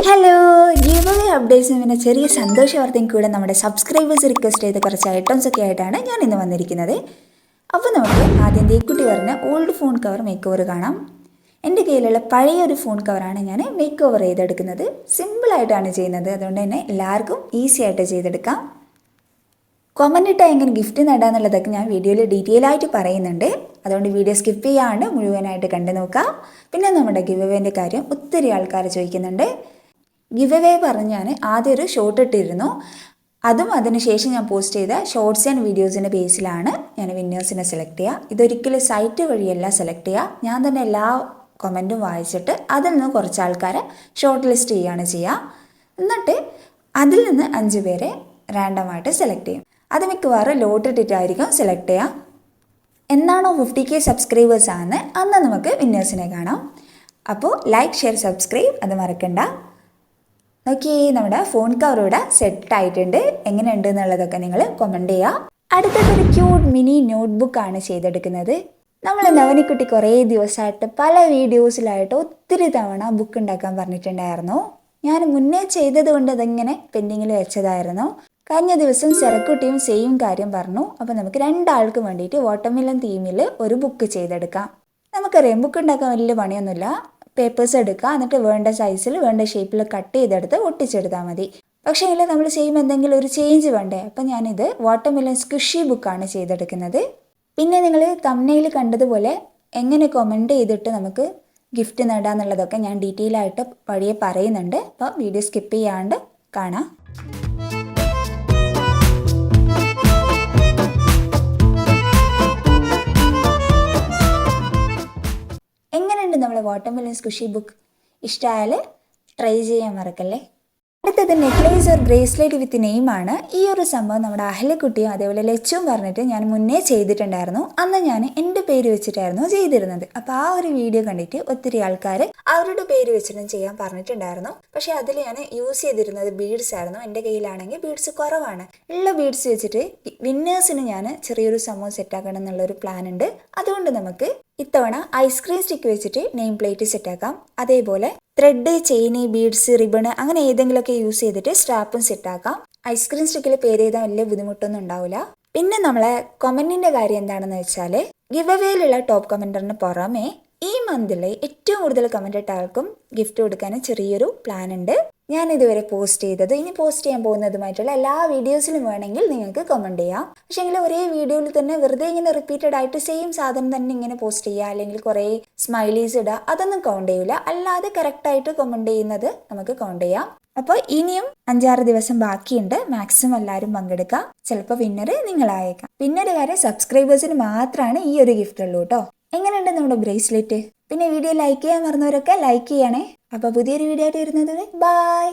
Hello, give away അപ്ഡേറ്റ്സിന് പിന്നെ ചെറിയ സന്തോഷ വാർത്തയും കൂടെ നമ്മുടെ സബ്സ്ക്രൈബേഴ്സ് റിക്വസ്റ്റ് ചെയ്ത കുറച്ച് ഐറ്റംസ് ഒക്കെ ആയിട്ടാണ് ഞാൻ ഇന്ന് വന്നിരിക്കുന്നത്. അപ്പോൾ നമുക്ക് ആദ്യം ദേക്കുട്ടി പറഞ്ഞ old phone cover make over കാണാം. എൻ്റെ കയ്യിലുള്ള പഴയ ഒരു ഫോൺ കവറാണ് ഞാൻ മേക്ക് ഓവർ ചെയ്തെടുക്കുന്നത്. സിമ്പിളായിട്ടാണ് ചെയ്യുന്നത്, അതുകൊണ്ട് തന്നെ എല്ലാവർക്കും ഈസി ആയിട്ട് ചെയ്തെടുക്കാം. കൊമൻ്റ് ഇട്ടാൽ എങ്ങനെ ഗിഫ്റ്റ് നേടാന്നുള്ളതൊക്കെ ഞാൻ വീഡിയോയിൽ ഡീറ്റെയിൽ ആയിട്ട് പറയുന്നുണ്ട്. അതുകൊണ്ട് വീഡിയോ സ്കിപ്പ് ചെയ്യാണ്ട് മുഴുവനായിട്ട് കണ്ടു നോക്കാം. പിന്നെ നമ്മുടെ ഗിവ് അവേൻ്റെ കാര്യം ഒത്തിരി ആൾക്കാർ ചോദിക്കുന്നുണ്ട്. ഗിവ് അവേ പറഞ്ഞ് ഞാൻ ആദ്യം ഒരു ഷോർട്ട് ഇട്ടിരുന്നു. അതും അതിനുശേഷം ഞാൻ പോസ്റ്റ് ചെയ്ത ഷോർട്സ് ആൻഡ് വീഡിയോസിൻ്റെ ബേസിലാണ് ഞാൻ വിന്നേഴ്സിനെ സെലക്ട് ചെയ്യുക. ഇതൊരിക്കലും സൈറ്റ് വഴിയല്ല സെലക്ട് ചെയ്യുക. ഞാൻ തന്നെ എല്ലാ കമൻറ്റും വായിച്ചിട്ട് അതിൽ നിന്ന് കുറച്ച് ആൾക്കാരെ ഷോർട്ട് ലിസ്റ്റ് ചെയ്യുകയാണ് ചെയ്യുക. എന്നിട്ട് അതിൽ നിന്ന് 5 പേരെ റാൻഡമായിട്ട് സെലക്ട് ചെയ്യും. അത് മിക്കവാറും ലോട്ട് ഇട്ടിട്ടായിരിക്കും സെലക്ട് ചെയ്യുക. എന്നാണോ 50K സബ്സ്ക്രൈബേഴ്സ് ആണെന്ന് അന്ന് നമുക്ക് വിന്നേഴ്സിനെ കാണാം. അപ്പോൾ ലൈക്ക്, ഷെയർ, സബ്സ്ക്രൈബ് അത് മറക്കണ്ട. നോക്കിയേ, നമ്മുടെ ഫോൺ കവർ ഇവിടെ സെറ്റായിട്ടുണ്ട്. എങ്ങനെയുണ്ട് എന്നുള്ളതൊക്കെ നിങ്ങൾ കമൻറ്റ് ചെയ്യുക. അടുത്തതൊരു ക്യൂട്ട് മിനി നോട്ട്ബുക്കാണ് ചെയ്തെടുക്കുന്നത്. നമ്മൾ നവനിക്കുട്ടി കുറേ ദിവസമായിട്ട് പല വീഡിയോസിലായിട്ട് ഒത്തിരി തവണ ബുക്ക് ഉണ്ടാക്കാൻ പറഞ്ഞിട്ടുണ്ടായിരുന്നു. ഞാൻ മുന്നേ ചെയ്തത് കൊണ്ട് അതിങ്ങനെ പെൻഡിങ്ങിൽ വെച്ചതായിരുന്നു. കഴിഞ്ഞ ദിവസം സെറക്കുട്ടിയും സെയിം കാര്യം പറഞ്ഞു. അപ്പോൾ നമുക്ക് 2 ആൾക്ക് വേണ്ടിയിട്ട് വാട്ടർമെലൺ തീമിൽ ഒരു ബുക്ക് ചെയ്തെടുക്കാം. നമുക്കറിയാം ബുക്ക് ഉണ്ടാക്കാൻ വലിയ പണിയൊന്നുമില്ല. പേപ്പേഴ്സ് എടുക്കുക, എന്നിട്ട് വേണ്ട സൈസിൽ വേണ്ട ഷേപ്പിൽ കട്ട് ചെയ്തെടുത്ത് ഒട്ടിച്ചെടുത്താൽ മതി. പക്ഷേ എങ്കിൽ നമ്മൾ ചെയ്യുമ്പോൾ എന്തെങ്കിലും ഒരു ചേഞ്ച് വേണ്ടേ. അപ്പം ഞാനിത് വാട്ടർമെലൺ സ്ക്വിഷി ബുക്കാണ് ചെയ്തെടുക്കുന്നത്. പിന്നെ നിങ്ങൾ തംബ്നെയിൽ കണ്ടതുപോലെ എങ്ങനെ കമൻറ്റ് ചെയ്തിട്ട് നമുക്ക് ഗിഫ്റ്റ് നേടാമെന്നുള്ളതൊക്കെ ഞാൻ ഡീറ്റെയിൽ ആയിട്ട് വഴിയെ പറയുന്നുണ്ട്. അപ്പോൾ വീഡിയോ സ്കിപ്പ് ചെയ്യാണ്ട് കാണാം. എങ്ങനെയുണ്ട് നമ്മളെ വാട്ടർമെലൺ സ്ക്വിഷി ബുക്ക്? ഇഷ്ടമായാൽ ട്രൈ ചെയ്യാൻ മറക്കല്ലേ. അടുത്തത് നെക്ലേസ് ഒരു ബ്രേസ്ലെറ്റ് വിത്ത് നെയിമാണ്. ഈ ഒരു സംഭവം നമ്മുടെ അഹ്ലക്കുട്ടിയും അതേപോലെ ലച്ചും പറഞ്ഞിട്ട് ഞാൻ മുന്നേ ചെയ്തിട്ടുണ്ടായിരുന്നു. അന്ന് ഞാൻ എൻ്റെ പേര് വെച്ചിട്ടായിരുന്നു ചെയ്തിരുന്നത്. അപ്പോൾ ആ ഒരു വീഡിയോ കണ്ടിട്ട് ഒത്തിരി ആൾക്കാർ അവരുടെ പേര് വെച്ചിട്ടും ചെയ്യാൻ പറഞ്ഞിട്ടുണ്ടായിരുന്നു. പക്ഷേ അതിൽ ഞാൻ യൂസ് ചെയ്തിരുന്നത് ബീഡ്സ് ആയിരുന്നു. എൻ്റെ കയ്യിലാണെങ്കിൽ ബീഡ്സ് കുറവാണ്. ഉള്ള ബീഡ്സ് വെച്ചിട്ട് വിന്നേഴ്സിന് ഞാൻ ചെറിയൊരു സംഭവം സെറ്റാക്കണം എന്നുള്ളൊരു പ്ലാൻ ഉണ്ട്. അതുകൊണ്ട് നമുക്ക് ഇത്തവണ ഐസ്ക്രീം സ്റ്റിക്ക് വെച്ചിട്ട് നെയിം പ്ലേറ്റ് സെറ്റാക്കാം. അതേപോലെ ത്രെഡ്, ചെയിന്, ബീഡ്സ്, റിബണ് അങ്ങനെ ഏതെങ്കിലുമൊക്കെ യൂസ് ചെയ്തിട്ട് സ്ട്രാപ്പും സെറ്റാക്കാം. ഐസ്ക്രീം സ്റ്റിക്കിൽ പേര് ചെയ്താൽ വലിയ ബുദ്ധിമുട്ടൊന്നും ഉണ്ടാവില്ല. പിന്നെ നമ്മളെ കമൻറ്റിൻ്റെ കാര്യം എന്താണെന്ന് വെച്ചാൽ ഗിവ് അവേയിലുള്ള ടോപ്പ് കമൻറ്ററിന് പുറമെ ഈ മന്തിൽ ഏറ്റവും കൂടുതൽ കമൻറ്റ് ഇട്ട ആൾക്കും ഗിഫ്റ്റ് കൊടുക്കാൻ ചെറിയൊരു പ്ലാൻ ഉണ്ട്. ഞാൻ ഇതുവരെ പോസ്റ്റ് ചെയ്തത് ഇനി പോസ്റ്റ് ചെയ്യാൻ പോകുന്നതുമായിട്ടുള്ള എല്ലാ വീഡിയോസിലും വേണമെങ്കിൽ നിങ്ങൾക്ക് കമൻറ്റ് ചെയ്യാം. പക്ഷേ എങ്കിൽ ഒരേ വീഡിയോയിൽ തന്നെ വെറുതെ ഇങ്ങനെ റിപ്പീറ്റഡ് ആയിട്ട് സെയിം സാധനം തന്നെ ഇങ്ങനെ പോസ്റ്റ് ചെയ്യുക, അല്ലെങ്കിൽ കുറേ സ്മൈലീസ് ഇടുക, അതൊന്നും കൗണ്ട് ചെയ്യില്ല. അല്ലാതെ കറക്റ്റായിട്ട് കമൻറ്റ് ചെയ്യുന്നത് നമുക്ക് കൗണ്ട് ചെയ്യാം. അപ്പോൾ ഇനിയും 5-6 ദിവസം ബാക്കിയുണ്ട്. മാക്സിമം എല്ലാവരും പങ്കെടുക്കുക. ചിലപ്പോൾ വിന്നർ നിങ്ങളായേക്കാം. പിന്നൊരു കാര്യം, സബ്സ്ക്രൈബേഴ്സിന് മാത്രമാണ് ഈ ഒരു ഗിഫ്റ്റ് ഉള്ളൂ കേട്ടോ. എങ്ങനെയുണ്ട് നമ്മുടെ ബ്രേസ്ലെറ്റ്? പിന്നെ വീഡിയോ ലൈക്ക് ചെയ്യാൻ മറന്നവരൊക്കെ ലൈക്ക് ചെയ്യണേ. അപ്പോൾ പുതിയൊരു വീഡിയോ ആയിട്ട് വരുന്നത്, ബൈ.